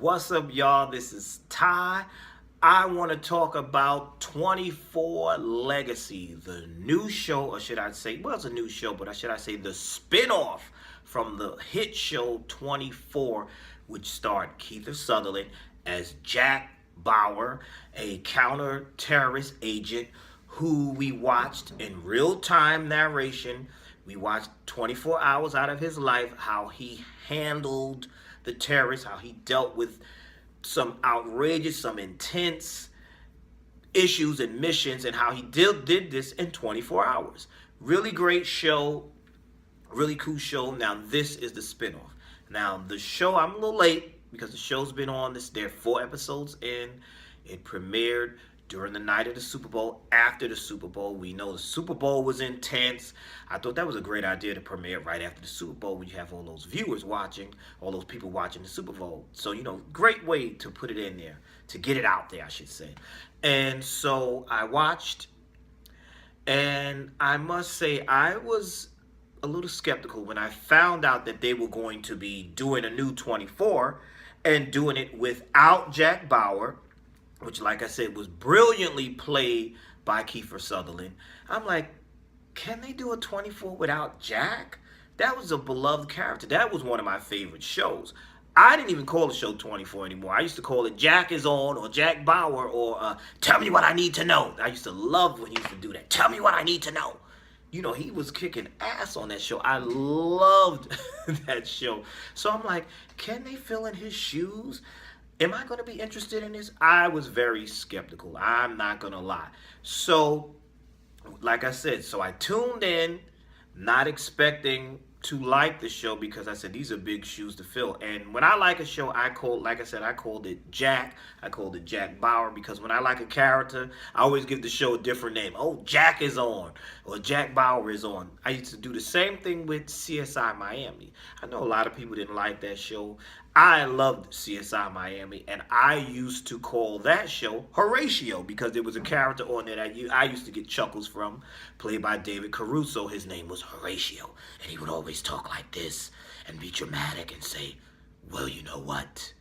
What's up, y'all? This is Ty. I want to talk about 24 Legacy, the new show, or should I say, well, it's a new show, but should I say the spinoff from the hit show 24, which starred Kiefer Sutherland as Jack Bauer, a counter-terrorist agent who we watched in real-time narration. We watched 24 hours out of his life, how he handled the terrorists, how he dealt with some outrageous, some intense issues and missions, and how he did this in 24 hours. Really great show, really cool show. Now, this is the spinoff. Now, the show, I'm a little late because the show's been on. There are 4 episodes in. It premiered during the night of the Super Bowl, after the Super Bowl. We know the Super Bowl was intense. I thought that was a great idea to premiere right after the Super Bowl when you have all those viewers watching, all those people watching the Super Bowl. So, great way to put it in there, to get it out there, I should say. And so I watched, and I must say I was a little skeptical when I found out that they were going to be doing a new 24 and doing it without Jack Bauer, which, like I said, was brilliantly played by Kiefer Sutherland. I'm like, can they do a 24 without Jack? That was a beloved character. That was one of my favorite shows. I didn't even call the show 24 anymore. I used to call it Jack is On, or Jack Bauer, or Tell Me What I Need to Know. I used to love when he used to do that. Tell me what I need to know. He was kicking ass on that show. I loved that show. So I'm like, can they fill in his shoes? Am I going to be interested in this? I was very skeptical. I'm not going to lie. So, like I said, I tuned in, not expecting to like the show, because I said these are big shoes to fill. And when I like a show, I called it Jack. I called it Jack Bauer, because when I like a character, I always give the show a different name. Oh, Jack is on, or Jack Bauer is on. I used to do the same thing with CSI Miami. I know a lot of people didn't like that show. I loved CSI Miami, and I used to call that show Horatio, because there was a character on there that I used to get chuckles from, played by David Caruso. His name was Horatio, and he would always talk like this and be dramatic and say, well, you know what?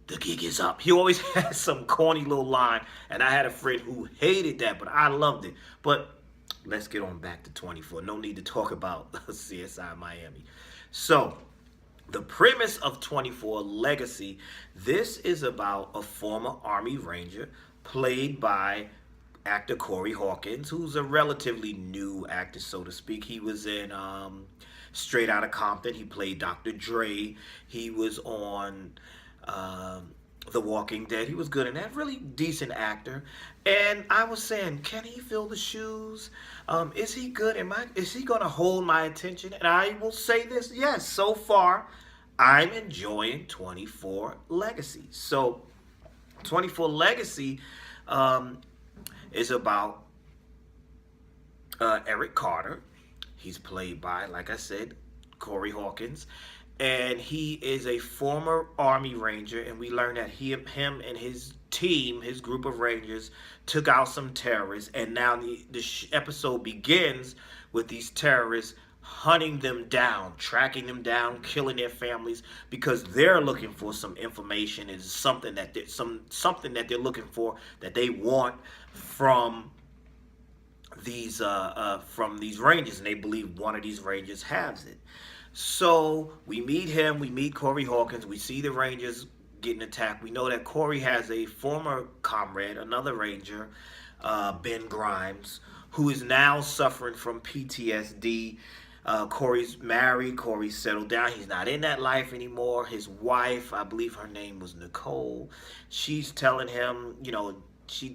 The gig is up. He always had some corny little line, and I had a friend who hated that, but I loved it. But let's get on back to 24. No need to talk about CSI Miami. So, the premise of 24 Legacy, this is about a former Army Ranger played by actor Corey Hawkins, who's a relatively new actor, so to speak. He was in Straight Outta Compton. He played Dr. Dre. He was on The Walking Dead. He was good in that. Really decent actor. And I was saying, can he fill the shoes? Is he good? Is he going to hold my attention? And I will say this, yes, so far, I'm enjoying 24 Legacy. So, 24 Legacy is about Eric Carter. He's played by, like I said, Corey Hawkins. And he is a former Army Ranger, and we learn that him and his team, his group of Rangers, took out some terrorists. And now the episode begins with these terrorists hunting them down, tracking them down, killing their families, because they're looking for some information. Is something that they're looking for, that they want from these Rangers, and they believe one of these Rangers has it. So we meet him, we meet Corey Hawkins, we see the Rangers getting attacked. We know that Corey has a former comrade, another Ranger, Ben Grimes, who is now suffering from PTSD. Corey's married. Corey's settled down. He's not in that life anymore. His wife, I believe her name was Nicole, she's telling him,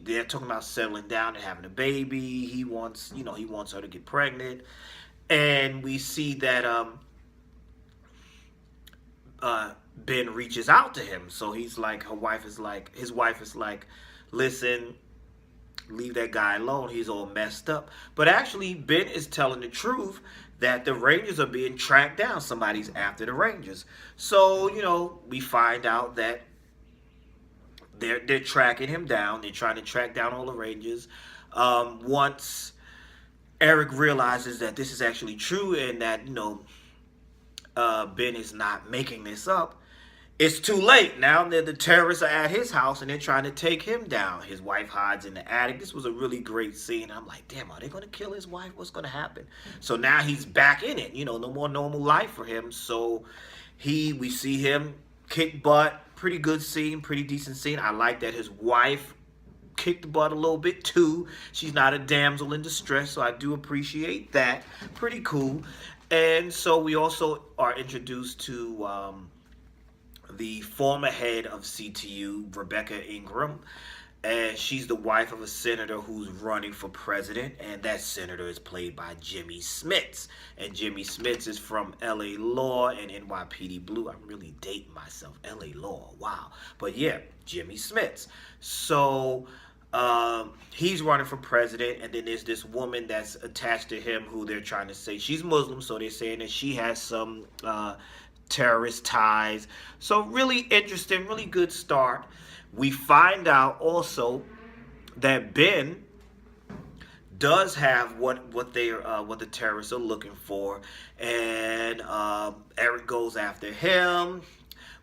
they're talking about settling down and having a baby. He wants her to get pregnant. And we see that Ben reaches out to him. So his wife is like, listen, leave that guy alone. He's all messed up. But actually, Ben is telling the truth, that the Rangers are being tracked down. Somebody's after the Rangers. So, we find out that they're tracking him down. They're trying to track down all the Rangers. Once Eric realizes that this is actually true, and that, Ben is not making this up, it's too late. Now that the terrorists are at his house and they're trying to take him down. His wife hides in the attic. This was a really great scene. I'm like, damn, are they going to kill his wife? What's going to happen? So now he's back in it. You know, no more normal life for him. So we see him kick butt. Pretty good scene, pretty decent scene. I like that his wife kicked the butt a little bit too. She's not a damsel in distress, so I do appreciate that. Pretty cool. And so we also are introduced to the former head of CTU, Rebecca Ingram, and she's the wife of a senator who's running for president, and that senator is played by Jimmy Smits. And Jimmy Smits is from LA Law and NYPD Blue. I'm really dating myself. LA Law, wow. But yeah, Jimmy Smits. So he's running for president, and then there's this woman that's attached to him who they're trying to say she's Muslim, so they're saying that she has some terrorist ties. So really interesting, really good start. We find out also that Ben does have what the terrorists are looking for, and Eric goes after him.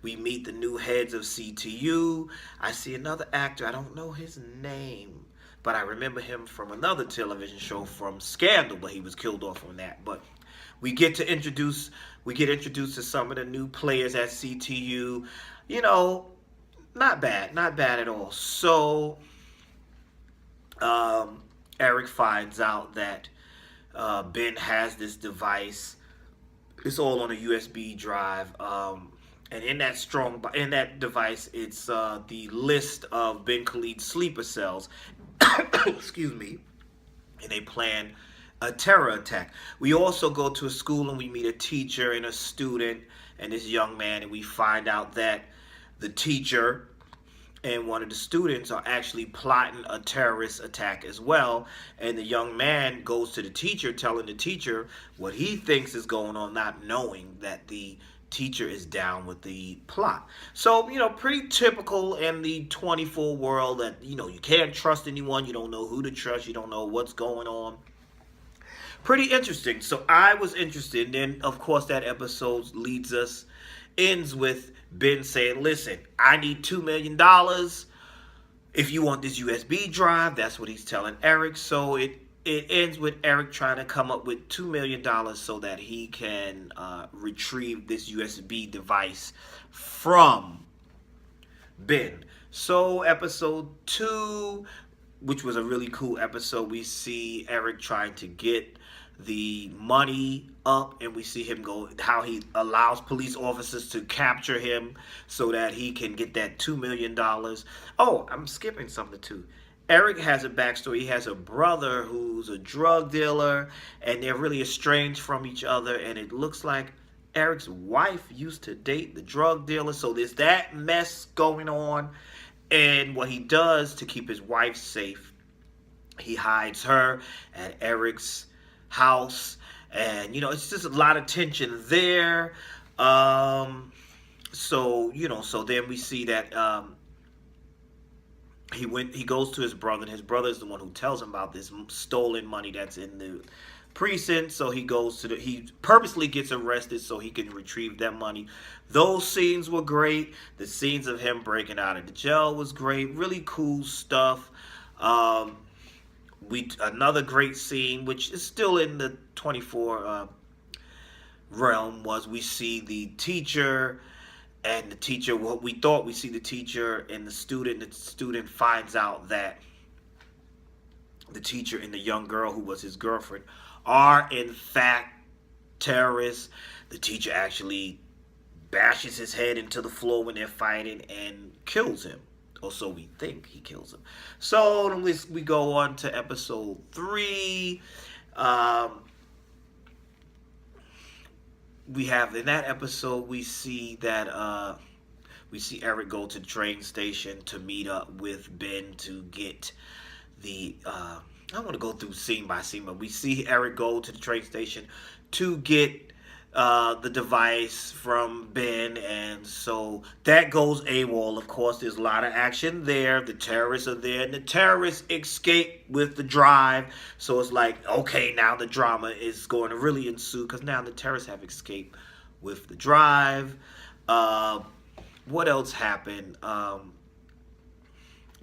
We meet the new heads of CTU. I see another actor. I don't know his name, but I remember him from another television show from Scandal, but he was killed off on that. But we get introduced to some of the new players at CTU. You know, not bad at all. So Eric finds out that Ben has this device. It's all on a USB drive. And in that device, it's the list of Ben Khalid's sleeper cells. Excuse me. And they plan a terror attack. We also go to a school and we meet a teacher and a student and this young man, and we find out that the teacher and one of the students are actually plotting a terrorist attack as well. And the young man goes to the teacher, telling the teacher what he thinks is going on, not knowing that the teacher is down with the plot. So, you know, pretty typical in the 24 world that, you know, you can't trust anyone. You don't know who to trust. You don't know what's going on. Pretty interesting. So I was interested. And then, of course, that episode ends with Ben saying, listen, I need $2 million if you want this USB drive. That's what he's telling Eric. So it ends with Eric trying to come up with $2 million so that he can retrieve this USB device from Ben. So episode 2, which was a really cool episode, we see Eric trying to get the money up, and we see him go, how he allows police officers to capture him so that he can get that $2 million. Oh, I'm skipping something too. Eric has a backstory. He has a brother who's a drug dealer, and they're really estranged from each other, and it looks like Eric's wife used to date the drug dealer, so there's that mess going on. And what he does to keep his wife safe, he hides her at Eric's house, and you know, it's just a lot of tension there. So then we see that he goes to his brother, and his brother is the one who tells him about this stolen money that's in the precinct. So he purposely gets arrested so he can retrieve that money. Those scenes were great. The scenes of him breaking out of the jail was great. Really cool stuff. Another great scene, which is still in the 24 realm, was we see the teacher and the teacher. What we thought we see the teacher and the student. The student finds out that the teacher and the young girl who was his girlfriend are in fact terrorists. The teacher actually bashes his head into the floor when they're fighting and kills him. Or so we think he kills him. So we go on to episode 3. We have, in that episode, we see that Eric go to the train station to meet up with Ben to get the I don't want to go through scene by scene, but we see Eric go to the train station to get the device from Ben, and so that goes AWOL. Of course, there's a lot of action there. The terrorists are there, and the terrorists escape with the drive. So it's like, okay, now the drama is going to really ensue, because now the terrorists have escaped with the drive. What else happened?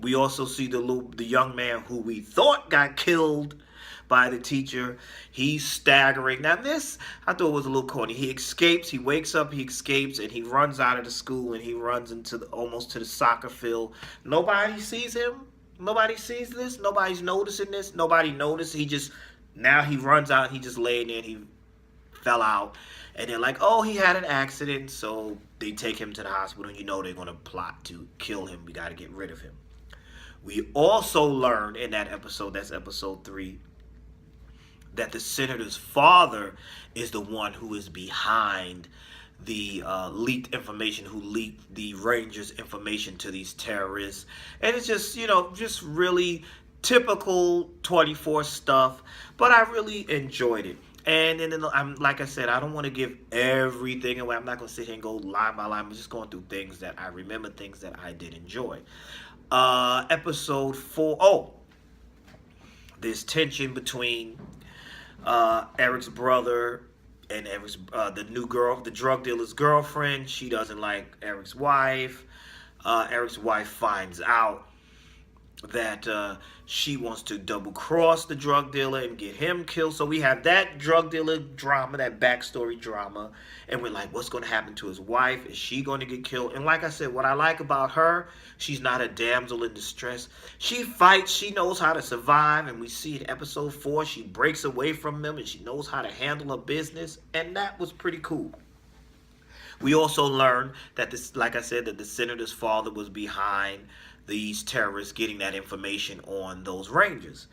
We also see the young man who we thought got killed by the teacher. He's staggering. Now this I thought was a little corny. He escapes. He wakes up. He escapes, and he runs out of the school and he runs into almost to the soccer field. Nobody sees him. Nobody sees this. Nobody's noticing this. Nobody noticed. He just now he runs out. He just laying there. And he fell out, and they're like, "Oh, he had an accident." So they take him to the hospital. And you know they're gonna plot to kill him. We got to get rid of him. We also learned in that episode, that's episode 3, that the senator's father is the one who is behind the leaked information, who leaked the Rangers' information to these terrorists. And it's just, just really typical 24 stuff, but I really enjoyed it. And then I'm like I said, I don't want to give everything away. I'm not going to sit here and go line by line. I'm just going through things that I remember, things that I did enjoy. Episode 4. Oh, there's tension between Eric's brother and Eric's the new girl, the drug dealer's girlfriend. She doesn't like Eric's wife. Eric's wife finds out that she wants to double cross the drug dealer and get him killed. So we have that drug dealer drama, that backstory drama, and we're like, what's going to happen to his wife? Is she going to get killed? And like I said, what I like about her, she's not a damsel in distress. She fights. She knows how to survive, and we see in episode 4 she breaks away from them and she knows how to handle her business, and that was pretty cool. We also learned that this, like I said, that the senator's father was behind these terrorists getting that information on those Rangers.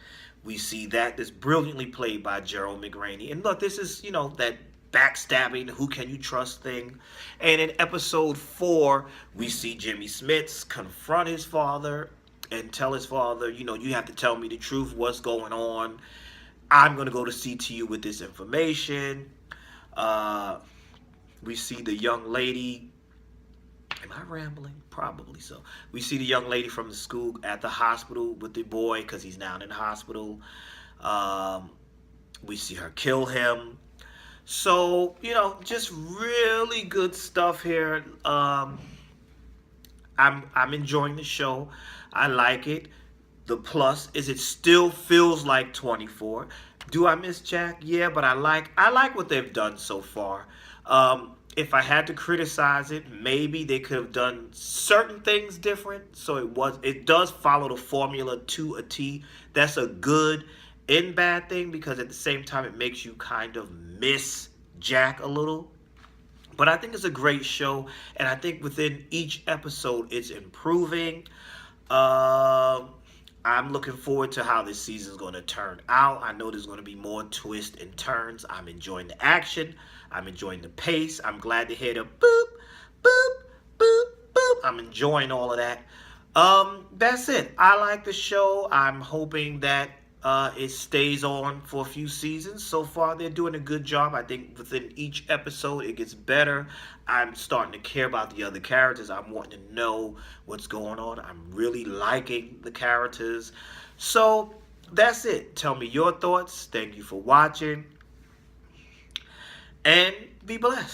We see that this brilliantly played by Gerald McRaney. And look, this is, that backstabbing, who can you trust thing. And in episode 4, we see Jimmy Smits confront his father and tell his father, you have to tell me the truth, what's going on. I'm going to go to CTU with this information. We see the young lady. Am I rambling? Probably so. We see the young lady from the school at the hospital with the boy because he's now in the hospital. We see her kill him. So, just really good stuff here. I'm enjoying the show. I like it. The plus is it still feels like 24. Do I miss Jack? Yeah, but I like what they've done so far. If I had to criticize it, maybe they could have done certain things different. So it does follow the formula to a T. That's a good and bad thing, because at the same time it makes you kind of miss Jack a little. But I think it's a great show, and I think within each episode it's improving. I'm looking forward to how this season is going to turn out. I know there's going to be more twists and turns. I'm enjoying the action. I'm enjoying the pace. I'm glad to hear the boop, boop, boop, boop. I'm enjoying all of that. That's it. I like the show. I'm hoping that it stays on for a few seasons. So far, they're doing a good job. I think within each episode, it gets better. I'm starting to care about the other characters. I'm wanting to know what's going on. I'm really liking the characters. So that's it. Tell me your thoughts. Thank you for watching. And be blessed.